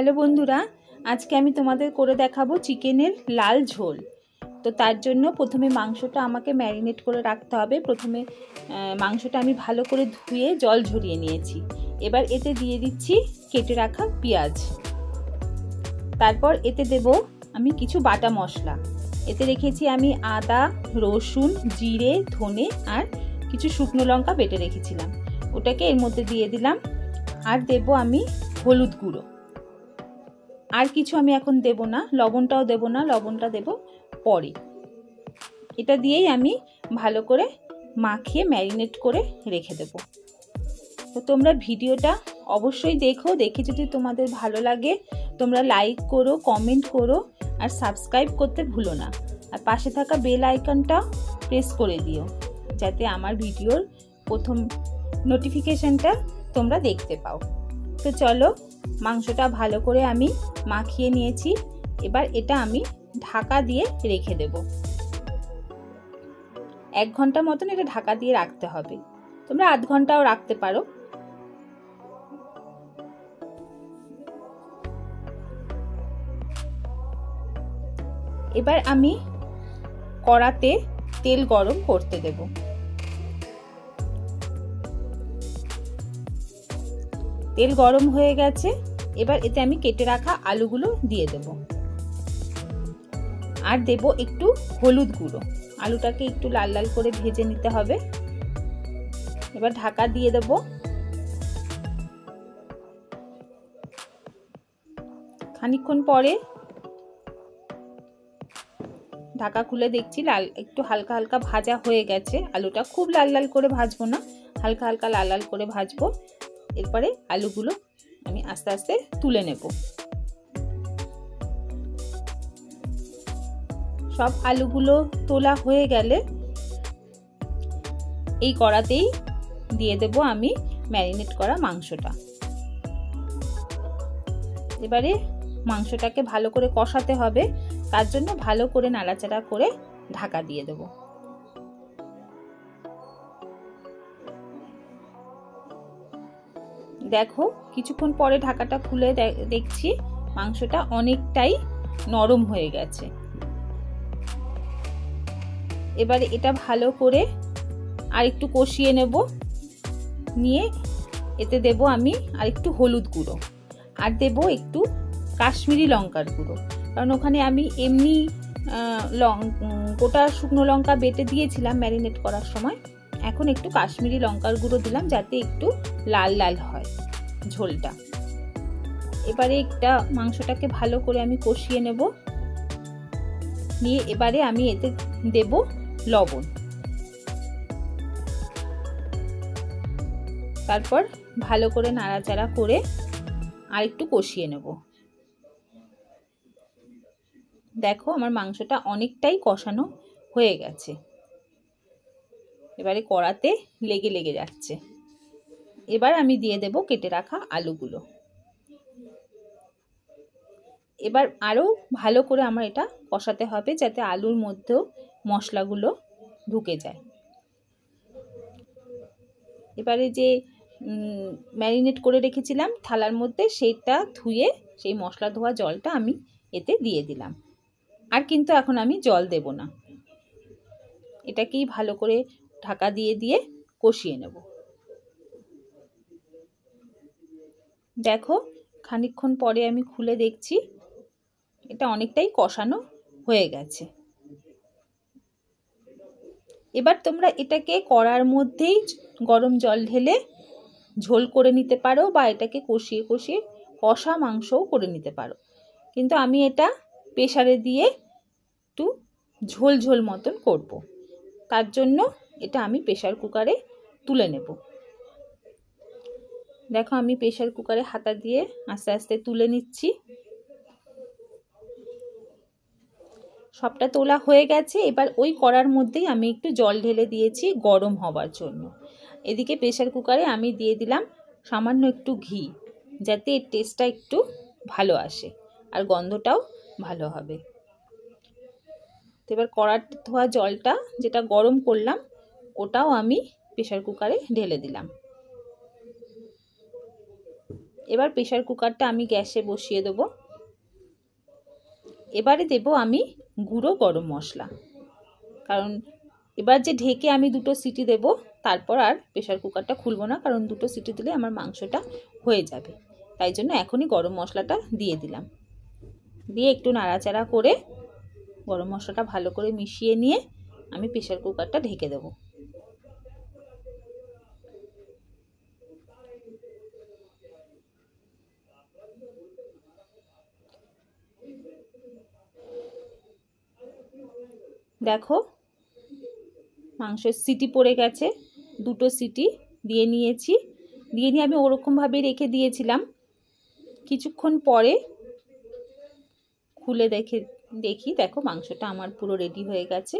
Hello বন্ধুরা, আজকে আমি তোমাদের করে দেখাবো চিকেনের লাল ঝোল। তো তার জন্য প্রথমে মাংসটা আমাকে ম্যারিনেট করে রাখতে হবে। প্রথমে মাংসটা আমি ভালো করে ধুয়ে জল ঝরিয়ে নিয়েছি। এবার এতে দিয়ে দিচ্ছি কেটে রাখা পেঁয়াজ। তারপর এতে দেব আমি কিছু বাটা মশলা। এতে রেখেছি আমি আদা, রসুন, জিরে, ধনে আর কিছু শুকনো লঙ্কা বেটে রেখেছিলাম, ওটাকে এর মধ্যে দিয়ে দিলাম। আর দেব আমি হলুদ গুঁড়ো। আর কিছু আমি এখন দেব না, লবণটাও দেব না, লবণটা দেব পরে। এটা দিয়েই আমি ভালো করে মাখিয়ে ম্যারিনেট করে রেখে দেব। তো তোমরা ভিডিওটা অবশ্যই দেখো, দেখে যদি তোমাদের ভালো লাগে তোমরা লাইক করো, কমেন্ট করো আর সাবস্ক্রাইব করতে ভুলো না। আর পাশে থাকা বেল আইকনটা প্রেস করে দিও, যাতে আমার ভিডিওর প্রথম নোটিফিকেশনটা তোমরা দেখতে পাও। তো চলো, মাংসটা ভালো করে আমি মাখিয়ে নিয়েছি। এবার এটা আমি ঢাকা দিয়ে রেখে দেব। 1 ঘন্টা মতন এটা ঢাকা দিয়ে রাখতে হবে। তোমরা আধ ঘন্টাও রাখতে পারো। এবার আমি কড়াতে তেল গরম করতে দেব। তেল গরম হয়ে গেছে। এবার এতে আমি কেটে রাখা আলুগুলো দিয়ে দেব। আর দেব একটু হলুদ গুঁড়ো। আলুটাকে একটু লাল লাল করে ভেজে নিতে হবে। এবার ঢাকা দিয়ে দেব। খানিকক্ষণ পরে ঢাকা খুলে দেখছি একটু হালকা হালকা ভাজা হয়ে গেছে। আলুটা খুব লাল লাল করে ভাজবো না, হালকা হালকা লাল লাল করে ভাজবো। এরপরে আলুগুলো আমি আস্তে আস্তে তুলে নেব। সব আলুগুলো তোলা হয়ে গেলে এই কড়াতেই দিয়ে দেব আমি ম্যারিনেট করা মাংসটা। এবারে মাংসটাকে ভালো করে কষাতে হবে, তার জন্য ভালো করে নাড়াচাড়া করে ঢাকা দিয়ে দেব। দেখো, কিছুক্ষণ পরে ঢাকাটা খুলে দেখছি মাংসটা অনেকটাই নরম হয়ে গেছে। এবারে এটা ভালো করে আর একটু কষিয়ে নেব। নিয়ে এতে দেব আমি আর একটু হলুদ গুঁড়ো আর দেব একটু কাশ্মীরি লঙ্কার গুঁড়ো, কারণ ওখানে আমি এমনি গোটা শুকনো লঙ্কা বেটে দিয়েছিলাম ম্যারিনেট করার সময়। এখন একটু কাশ্মীরি লঙ্কার গুঁড়ো দিলাম, যাতে একটু লাল লাল হয় ঝোলটা। এবারে একটা মাংসটাকে ভালো করে আমি কষিয়ে নেব। নিয়ে এবারে আমি এতে দেব লবণ। তারপর ভালো করে নাড়াচাড়া করে আর একটু কষিয়ে নেব। দেখো, আমার মাংসটা অনেকটাই কষানো হয়ে গেছে। এবারে কড়াতে লেগে লেগে যাচ্ছে। এবার আমি দিয়ে দেব কেটে রাখা আলুগুলো। এবার আরো ভালো করে আমার এটা কষাতে হবে, যাতে আলুর মধ্যেও মশলাগুলো ঢুকে যায়। এবারে যে ম্যারিনেট করে রেখেছিলাম থালার মধ্যে, সেইটা ধুয়ে সেই মশলা ধোয়া জলটা আমি এতে দিয়ে দিলাম। আর কিন্তু এখন আমি জল দেব না। এটাকেই ভালো করে ঢাকা দিয়ে দিয়ে কষিয়ে নেব। দেখো, খানিকক্ষণ পরে আমি খুলে দেখছি এটা অনেকটাই কষানো হয়ে গেছে। এবার তোমরা এটাকে কড়ার মধ্যেই গরম জল ঢেলে ঝোল করে নিতে পারো, বা এটাকে কষিয়ে কষিয়ে কষা মাংসও করে নিতে পারো। কিন্তু আমি এটা প্রেসারে দিয়ে একটু ঝোল ঝোল মতন করব। তার জন্য এটা আমি প্রেসার কুকারে তুলে নেব। দেখো, আমি প্রেসার কুকারে হাতা দিয়ে আস্তে আস্তে তুলে নিচ্ছি। সবটা তোলা হয়ে গেছে। এবার ওই কড়ার মধ্যেই আমি একটু জল ঢেলে দিয়েছি গরম হবার জন্য। এদিকে প্রেসার কুকারে আমি দিয়ে দিলাম সামান্য একটু ঘি, যাতে এর টেস্টটা একটু ভালো আসে আর গন্ধটাও ভালো হবে। এবার কড়ার ধোয়া জলটা যেটা গরম করলাম ওটাও আমি প্রেসার কুকারে ঢেলে দিলাম। এবার প্রেসার কুকারটা আমি গ্যাসে বসিয়ে দেবো। এবারে দেব আমি গুঁড়ো গরম মশলা, কারণ এবার যে ঢেকে আমি 2টো সিটি দেব, তারপর আর প্রেসার কুকারটা খুলবো না, কারণ 2টো সিটি দিলে আমার মাংসটা হয়ে যাবে। তাই জন্য এখনই গরম মশলাটা দিয়ে দিলাম। দিয়ে একটু নাড়াচাড়া করে গরম মশলাটা ভালো করে মিশিয়ে নিয়ে আমি প্রেসার কুকারটা ঢেকে দেব। দেখো মাংসের সিটি পড়ে গেছে, 2টো সিটি দিয়ে নিয়েছি। দিয়ে নিয়ে আমি ওরকমভাবে রেখে দিয়েছিলাম। কিছুক্ষণ পরে খুলে দেখি দেখো মাংসটা আমার পুরো রেডি হয়ে গেছে।